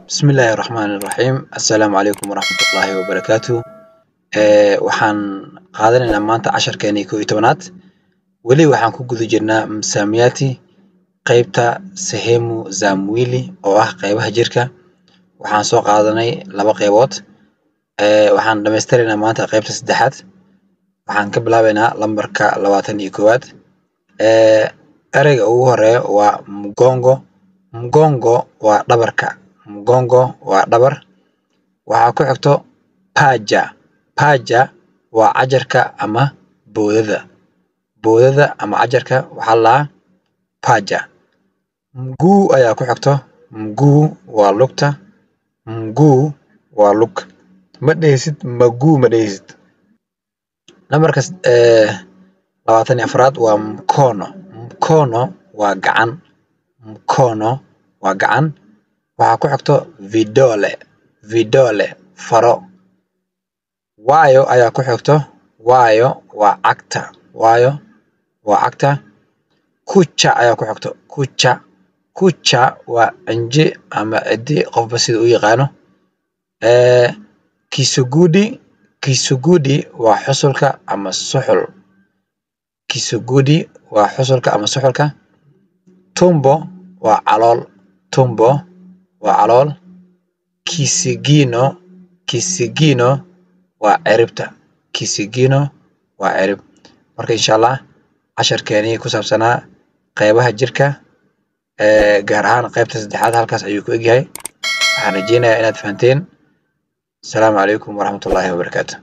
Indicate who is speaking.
Speaker 1: بسم الله الرحمن الرحيم السلام عليكم ورحمة الله وبركاته waxaan qaadanaynaa maanta casharkeena 11aad weli waxaan ku guda jirnaa msamiati qaybta sehemu za mwili oo ah qaybaha jirka waxaan soo qaadanay laba qaybood waxaan dhameystiraynaa maanta qaybta saddexaad waxaan ka bilaabaynaa lambarka 21aad ereyga ugu horeeya waa mgongo mgongo waa dhabarka mgongo waa dhabar waxaa ku xigto paja paja waa cajarka ama boodada ama cajarka waxaa la paja mguu ayaa ku xigto mguu waa lugta mguu waa lug ma dhehaysid maguu ma dhehaysid nambarka 24aad waa mkono mkono waa gacan mkono waa gacan waxaa ku xigto vidole faro waayo ayaa ku xigto waayo waa cagta waayo waa cagta kucha ayaa ku xigto kucha waa cinji ama cidi qofba sida u yaqaano kisugudi waa xusulka ama suxul kisugudi waa xusulka ama suxulka tumbo waa calool tumbo waa calool kisigino waa ciribta kisigino waa cirib marka insha Allah casharkeeni ku saabsanaa qaybaha jirka gaar ahaan qaybta saddexaad halkaas ayuu ku egyahay waxaan rajeynayaa inaad fahanteen. Assalaamu calaykum waraxmatullaahi wabarakaatuh.